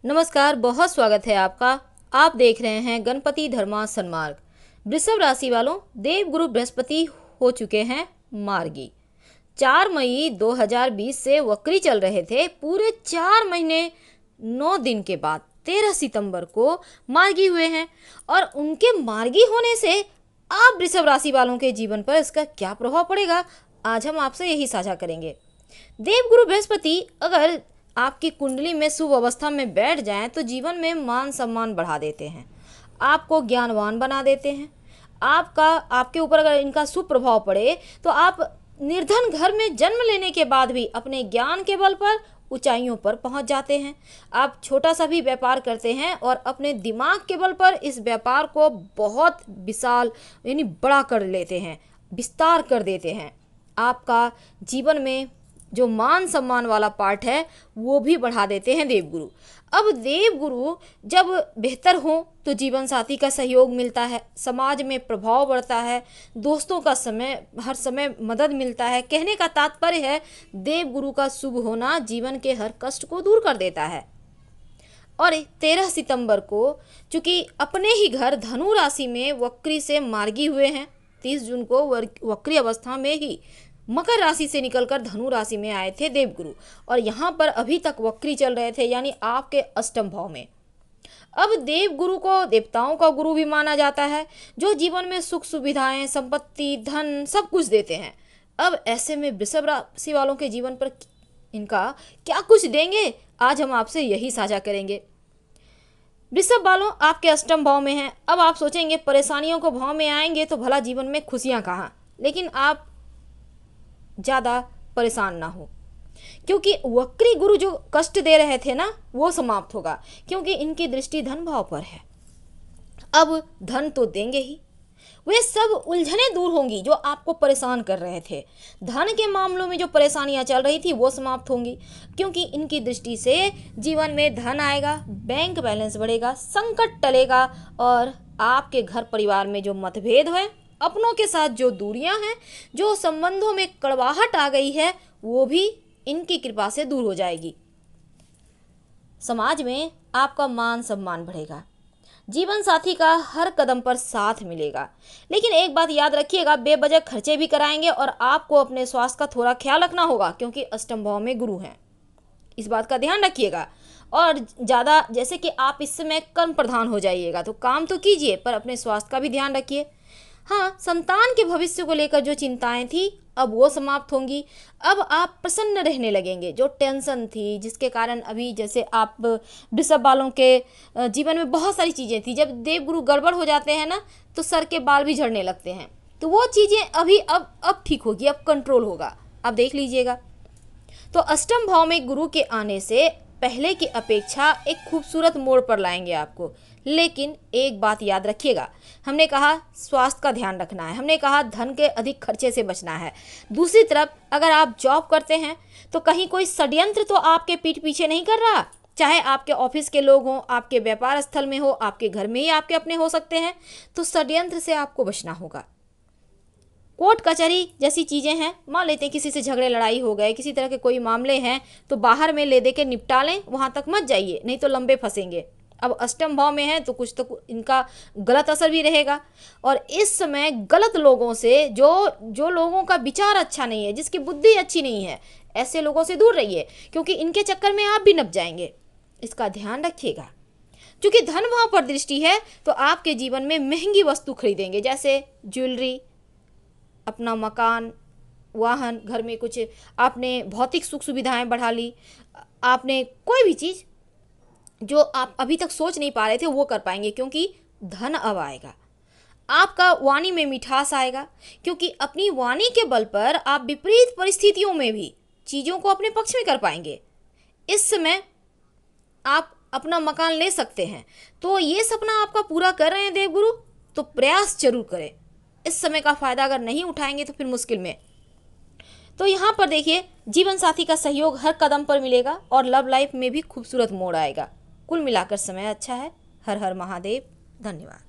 नमस्कार, बहुत स्वागत है आपका। आप देख रहे हैं गणपति धर्मा सन्मार्ग। वृषभ राशि वालों, देवगुरु बृहस्पति हो चुके हैं मार्गी। 4 मई 2020 से वक्री चल रहे थे। पूरे 4 महीने 9 दिन के बाद 13 सितंबर को मार्गी हुए हैं। और उनके मार्गी होने से आप वृषभ राशि वालों के जीवन पर इसका क्या प्रभाव पड़ेगा, आज हम आपसे यही साझा करेंगे। देवगुरु बृहस्पति अगर आपकी कुंडली में शुभ अवस्था में बैठ जाएं तो जीवन में मान सम्मान बढ़ा देते हैं, आपको ज्ञानवान बना देते हैं। आपके ऊपर अगर इनका शुभ प्रभाव पड़े तो आप निर्धन घर में जन्म लेने के बाद भी अपने ज्ञान के बल पर ऊंचाइयों पर पहुंच जाते हैं। आप छोटा सा भी व्यापार करते हैं और अपने दिमाग के बल पर इस व्यापार को बहुत विशाल यानी बड़ा कर लेते हैं, विस्तार कर देते हैं। आपका जीवन में जो मान सम्मान वाला पार्ट है वो भी बढ़ा देते हैं देवगुरु। अब देवगुरु जब बेहतर हो तो जीवन साथी का सहयोग मिलता है, समाज में प्रभाव बढ़ता है, दोस्तों का हर समय मदद मिलता है। कहने का तात्पर्य है देवगुरु का शुभ होना जीवन के हर कष्ट को दूर कर देता है। और 13 सितंबर को चूंकि अपने ही घर धनु राशि में वक्री से मार्गी हुए हैं, 30 जून को वक्री अवस्था में ही मकर राशि से निकलकर धनु राशि में आए थे देवगुरु, और यहाँ पर अभी तक वक्री चल रहे थे, यानी आपके अष्टम भाव में। अब देवगुरु को देवताओं का गुरु भी माना जाता है, जो जीवन में सुख सुविधाएं, संपत्ति, धन सब कुछ देते हैं। अब ऐसे में वृषभ राशि वालों के जीवन पर इनका क्या कुछ देंगे, आज हम आपसे यही साझा करेंगे। वृषभ वालों, आपके अष्टम भाव में हैं। अब आप सोचेंगे परेशानियों को भाव में आएंगे तो भला जीवन में खुशियां कहाँ, लेकिन आप ज़्यादा परेशान ना हो, क्योंकि वक्री गुरु जो कष्ट दे रहे थे ना वो समाप्त होगा, क्योंकि इनकी दृष्टि धन भाव पर है। अब धन तो देंगे ही, वे सब उलझनें दूर होंगी जो आपको परेशान कर रहे थे। धन के मामलों में जो परेशानियां चल रही थी वो समाप्त होंगी, क्योंकि इनकी दृष्टि से जीवन में धन आएगा, बैंक बैलेंस बढ़ेगा, संकट टलेगा, और आपके घर परिवार में जो मतभेद है, अपनों के साथ जो दूरियां हैं, जो संबंधों में कड़वाहट आ गई है, वो भी इनकी कृपा से दूर हो जाएगी। समाज में आपका मान सम्मान बढ़ेगा, जीवन साथी का हर कदम पर साथ मिलेगा। लेकिन एक बात याद रखिएगा, बेवजह खर्चे भी कराएंगे और आपको अपने स्वास्थ्य का थोड़ा ख्याल रखना होगा, क्योंकि अष्टम भाव में गुरु हैं, इस बात का ध्यान रखिएगा। और ज़्यादा जैसे कि आप इस समय कर्म प्रधान हो जाइएगा तो काम तो कीजिए, पर अपने स्वास्थ्य का भी ध्यान रखिए। हाँ, संतान के भविष्य को लेकर जो चिंताएं थी अब वो समाप्त होंगी। अब आप प्रसन्न रहने लगेंगे। जो टेंशन थी, जिसके कारण अभी जैसे आप वृषभ वालों के जीवन में बहुत सारी चीज़ें थी, जब देवगुरु गड़बड़ हो जाते हैं ना तो सर के बाल भी झड़ने लगते हैं, तो वो चीज़ें अभी अब ठीक होगी, अब कंट्रोल होगा, अब देख लीजिएगा। तो अष्टम भाव में गुरु के आने से पहले की अपेक्षा एक खूबसूरत मोड़ पर लाएंगे आपको। लेकिन एक बात याद रखिएगा, हमने कहा स्वास्थ्य का ध्यान रखना है, हमने कहा धन के अधिक खर्चे से बचना है। दूसरी तरफ अगर आप जॉब करते हैं तो कहीं कोई षड्यंत्र तो आपके पीठ पीछे नहीं कर रहा, चाहे आपके ऑफिस के लोग हों, आपके व्यापार स्थल में हो, आपके घर में ही आपके अपने हो सकते हैं, तो षड्यंत्र से आपको बचना होगा। कोर्ट कचहरी जैसी चीज़ें हैं, मान लेते हैं किसी से झगड़े लड़ाई हो गए, किसी तरह के कोई मामले हैं, तो बाहर में ले दे के निपटा लें, वहाँ तक मत जाइए, नहीं तो लंबे फंसेंगे। अब अष्टम भाव में है तो कुछ तो इनका गलत असर भी रहेगा। और इस समय गलत लोगों से, जो लोगों का विचार अच्छा नहीं है, जिसकी बुद्धि अच्छी नहीं है, ऐसे लोगों से दूर रहिए, क्योंकि इनके चक्कर में आप भी नप जाएंगे, इसका ध्यान रखिएगा। क्योंकि धन भाव पर दृष्टि है तो आपके जीवन में महंगी वस्तु खरीदेंगे, जैसे ज्वेलरी, अपना मकान, वाहन, घर में कुछ आपने भौतिक सुख सुविधाएं बढ़ा ली, आपने कोई भी चीज़ जो आप अभी तक सोच नहीं पा रहे थे वो कर पाएंगे, क्योंकि धन अब आएगा। आपका वाणी में मिठास आएगा, क्योंकि अपनी वाणी के बल पर आप विपरीत परिस्थितियों में भी चीज़ों को अपने पक्ष में कर पाएंगे। इस समय आप अपना मकान ले सकते हैं, तो ये सपना आपका पूरा कर रहे हैं देवगुरु, तो प्रयास जरूर करें। इस समय का फ़ायदा अगर नहीं उठाएंगे तो फिर मुश्किल में। तो यहाँ पर देखिए, जीवन साथी का सहयोग हर कदम पर मिलेगा और लव लाइफ में भी खूबसूरत मोड़ आएगा। कुल मिलाकर समय अच्छा है। हर हर महादेव। धन्यवाद।